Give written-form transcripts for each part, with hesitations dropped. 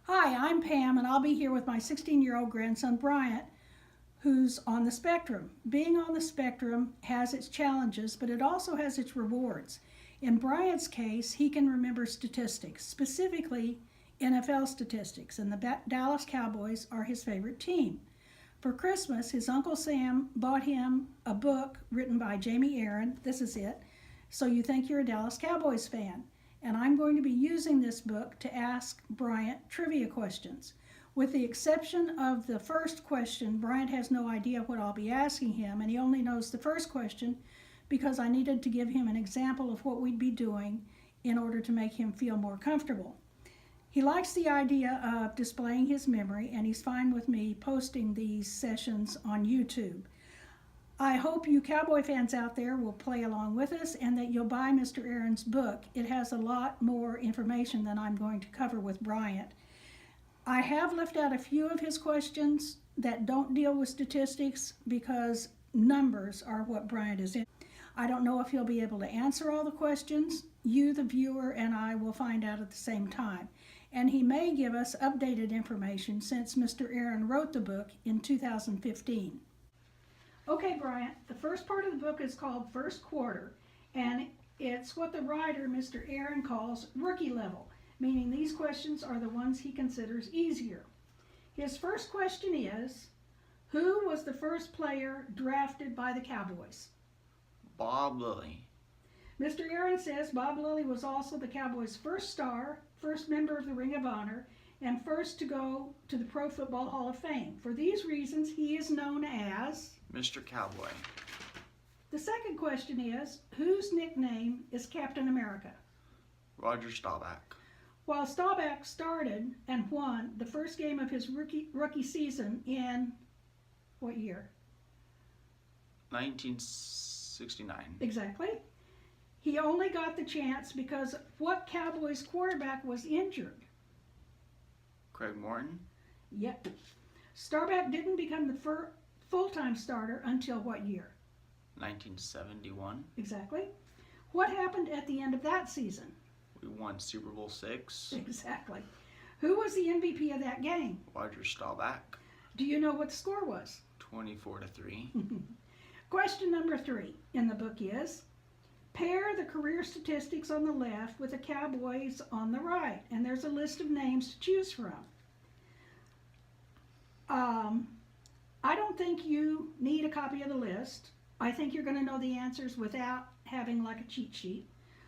Hi, I'm Pam, and I'll be here with my 16-year-old grandson, Bryant, who's on the spectrum. Being on the spectrum has its challenges, but it also has its rewards. In Bryant's case, he can remember statistics, specifically NFL statistics, and the Dallas Cowboys are his favorite team. For Christmas, his Uncle Sam bought him a book written by Jamie Aaron. This is it. So you think you're a Dallas Cowboys fan. And I'm going to be using this book to ask Bryant trivia questions. With the exception of the first question, Bryant has no idea what I'll be asking him, and he only knows the first question because I needed to give him an example of what we'd be doing in order to make him feel more comfortable. He likes the idea of displaying his memory, and he's fine with me posting these sessions on YouTube. I hope you Cowboy fans out there will play along with us and that you'll buy Mr. Aaron's book. It has a lot more information than I'm going to cover with Bryant. I have left out a few of his questions that don't deal with statistics because numbers are what Bryant is in. I don't know if he'll be able to answer all the questions. You, the viewer, and I will find out at the same time. And he may give us updated information since Mr. Aaron wrote the book in 2015. Okay, Bryant, the first part of the book is called First Quarter, and it's what the writer, Mr. Aaron, calls rookie level, meaning these questions are the ones he considers easier. His first question is, who was the first player drafted by the Cowboys? Bob Lilly. Mr. Aaron says Bob Lilly was also the Cowboys' first star, first member of the Ring of Honor, and first to go to the Pro Football Hall of Fame. For these reasons, he is known as Mr. Cowboy. The second question is, whose nickname is Captain America? Roger Staubach. While Staubach started and won the first game of his rookie season in what year? 1969. Exactly. He only got the chance because what Cowboys quarterback was injured? Craig Morton. Yep. Staubach didn't become the full-time starter until what year? 1971. Exactly. What happened at the end of that season? We won Super Bowl VI. Exactly. Who was the MVP of that game? Roger Staubach. Do you know what the score was? 24-3. Question number 3 in the book is, pair the career statistics on the left with the Cowboys on the right. And there's a list of names to choose from. I don't think you need a copy of the list. I think you're going to know the answers without having like a cheat sheet.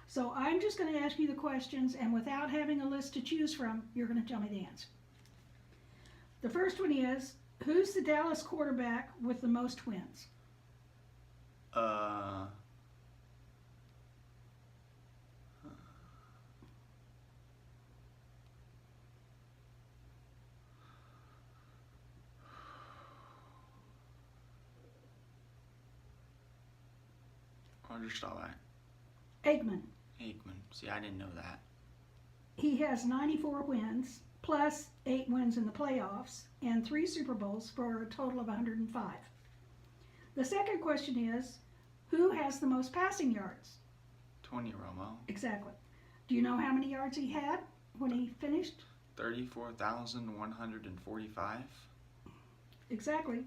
So I'm just going to ask you the questions, and without having a list to choose from, you're going to tell me the answer. The first one is, who's the Dallas quarterback with the most wins? Roger Staubach. Aikman. Aikman. See, I didn't know that. He has 94 wins, plus 8 wins in the playoffs, and 3 Super Bowls for a total of 105. The second question is, who has the most passing yards? Tony Romo. Exactly. Do you know how many yards he had when he finished? 34,145. Exactly.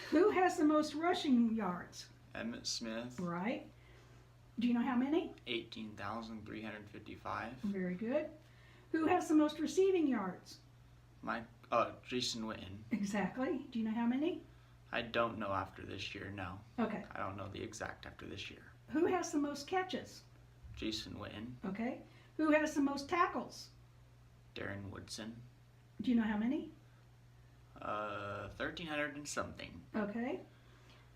Who has the most rushing yards? Emmitt Smith. Right. Do you know how many? 18,355. Very good. Who has the most receiving yards? Jason Witten. Exactly. Do you know how many? I don't know after this year, no. Okay. I don't know the exact after this year. Who has the most catches? Jason Witten. Okay. Who has the most tackles? Darren Woodson. Do you know how many? 1,300 and something. Okay.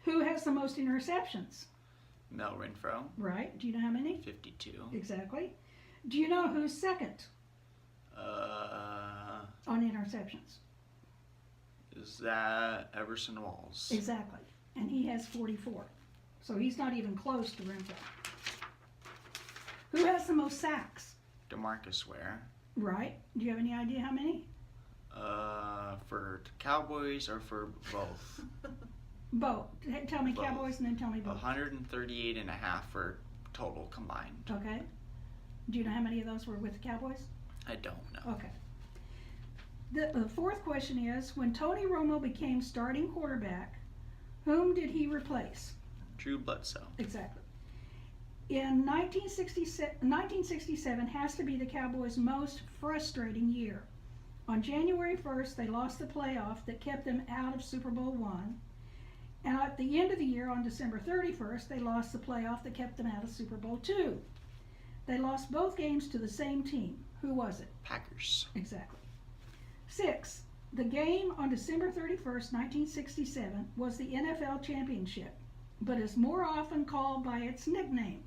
Who has the most interceptions? Mel Renfro. Right. Do you know how many? 52. Exactly. Do you know who's second on interceptions? Is that Everson Walls? Exactly. And he has 44. So he's not even close to Renfro. Who has the most sacks? DeMarcus Ware. Right. Do you have any idea how many? For Cowboys or for both? Both. Tell me Both. Cowboys and then tell me both. 138 and a half for total combined. Okay. Do you know how many of those were with the Cowboys? I don't know. Okay. The fourth question is, when Tony Romo became starting quarterback, whom did he replace? Drew Bledsoe. Exactly. In 1967 has to be the Cowboys' most frustrating year. On January 1st, they lost the playoff that kept them out of Super Bowl I. And at the end of the year, on December 31st, they lost the playoff that kept them out of Super Bowl II. They lost both games to the same team. Who was it? Packers. Exactly. 6. The game on December 31st, 1967 was the NFL Championship, but is more often called by its nickname.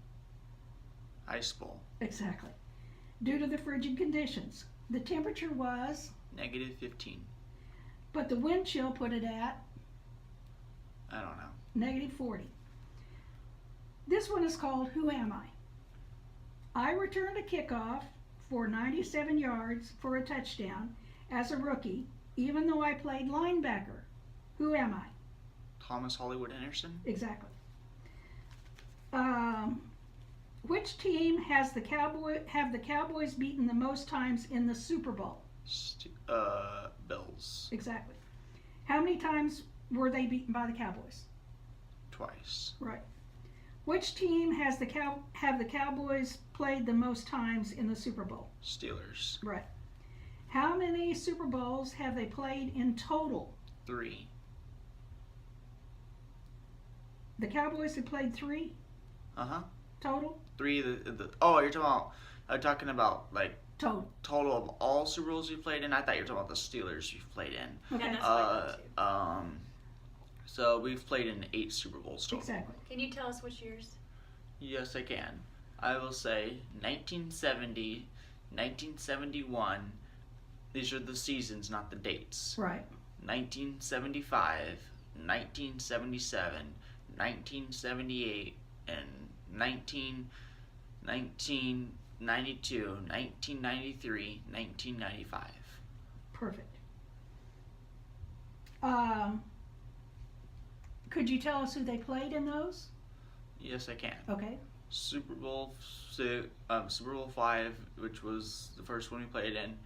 Ice Bowl. Exactly. Due to the frigid conditions. The temperature was, -15. but the wind chill put it at I don't know. -40. This one is called Who Am I? I returned a kickoff for 97 yards for a touchdown as a rookie, even though I played linebacker. Who am I? Thomas Hollywood Anderson. Exactly. Which team have the Cowboys beaten the most times in the Super Bowl? Bills. Exactly. How many times were they beaten by the Cowboys? Twice. Right. Which team have the Cowboys played the most times in the Super Bowl? Steelers. Right. How many Super Bowls have they played in total? 3. The Cowboys have played 3 total? 3 you're talking about like total of all Super Bowls you played in? I thought you were talking about the Steelers you've played in. Okay. Yeah, that's what I thought too. So we've played in 8 Super Bowls total. Exactly. Can you tell us which years? Yes, I can. I will say 1970, 1971. These are the seasons, not the dates. Right. 1975, 1977, 1978, and 1992, 1993, 1995. Perfect. Could you tell us who they played in those? Yes, I can. Okay. Super Bowl 6, Super Bowl 5, which was the first one we played in.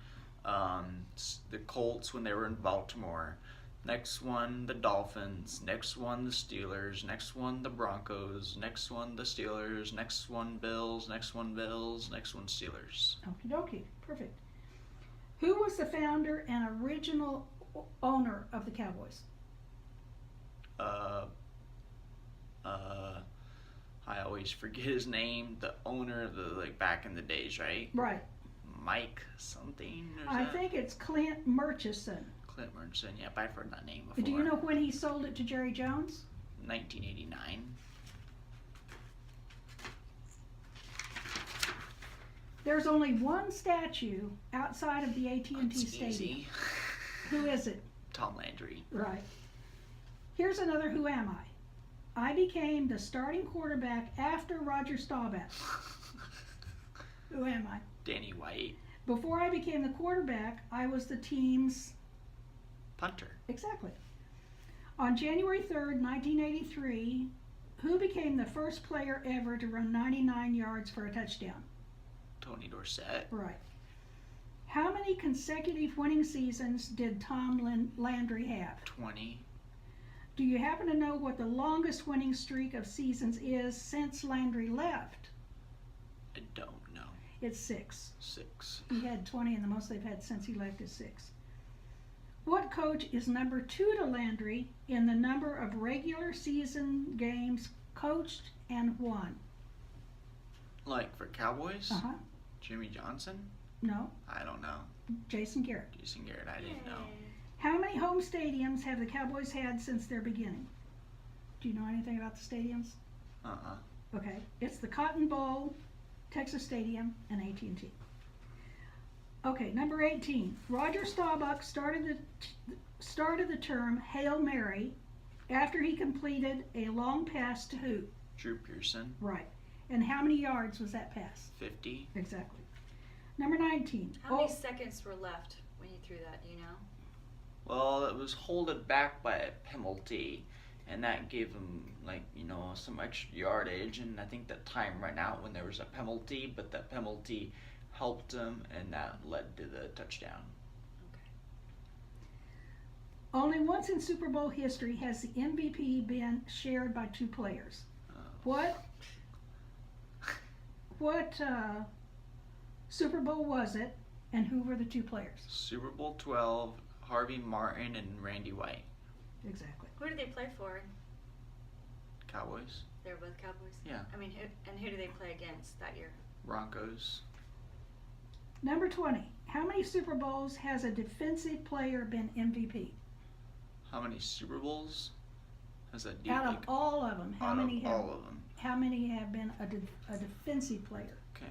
The Colts when they were in Baltimore. Next one, the Dolphins. Next one, the Steelers. Next one, the Broncos. Next one, the Steelers. Next one, Bills. Next one, Bills. Next one, Steelers. Okie dokie. Perfect. Who was the founder and original owner of the Cowboys? I always forget his name. The owner of the back in the days, right? Right. Mike something. I think it's Clint Murchison. Clint Murchison. Yep, I've heard that name before. Do you know when he sold it to Jerry Jones? 1989. There's only one statue outside of the AT&T That's Stadium. easy. Who is it? Tom Landry. Right. Here's another Who Am I? I became the starting quarterback after Roger Staubach. Who am I? Danny White. Before I became the quarterback, I was the team's... Punter. Exactly. On January 3rd, 1983, who became the first player ever to run 99 yards for a touchdown? Tony Dorsett. Right. How many consecutive winning seasons did Tom Landry have? 20. Do you happen to know what the longest winning streak of seasons is since Landry left? I don't know. It's 6. 6. He had 20, and the most they've had since he left is 6. What coach is number 2 to Landry in the number of regular season games coached and won? Like for Cowboys? Uh-huh. Jimmy Johnson? No. I don't know. Jason Garrett. Jason Garrett, I didn't know. How many home stadiums have the Cowboys had since their beginning? Do you know anything about the stadiums? Okay. It's the Cotton Bowl, Texas Stadium, and AT&T. Okay, number 18. Roger Staubach started the term Hail Mary after he completed a long pass to who? Drew Pearson. Right. And how many yards was that pass? 50. Exactly. Number 19. How many seconds were left when you threw that, do you know? Well, it was holded back by a penalty, and that gave him, some extra yardage, and I think that time ran out when there was a penalty, but that penalty helped him, and that led to the touchdown. Okay. Only once in Super Bowl history has the MVP been shared by two players. What Super Bowl was it, and who were the two players? Super Bowl 12, Harvey Martin and Randy White. Exactly. Who do they play for? Cowboys. They were both Cowboys? Yeah. I mean, who do they play against that year? Broncos. Number 20. How many Super Bowls has a defensive player been MVP? How many Super Bowls has that dude? Out of all of them, how many have all of them? how many have been a defensive player? Okay.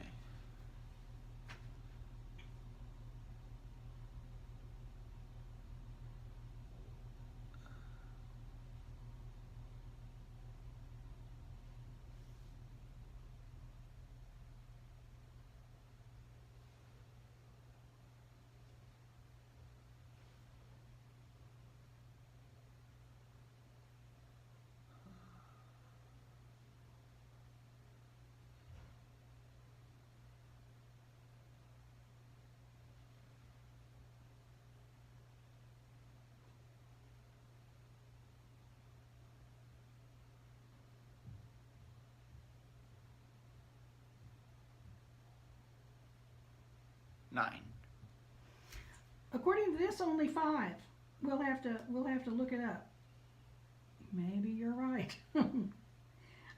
Nine. According to this, only 5. We'll have to look it up. Maybe you're right.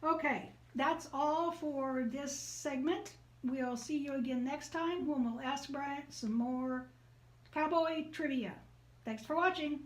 Okay, that's all for this segment. We'll see you again next time when we'll ask Bryant some more cowboy trivia. Thanks for watching.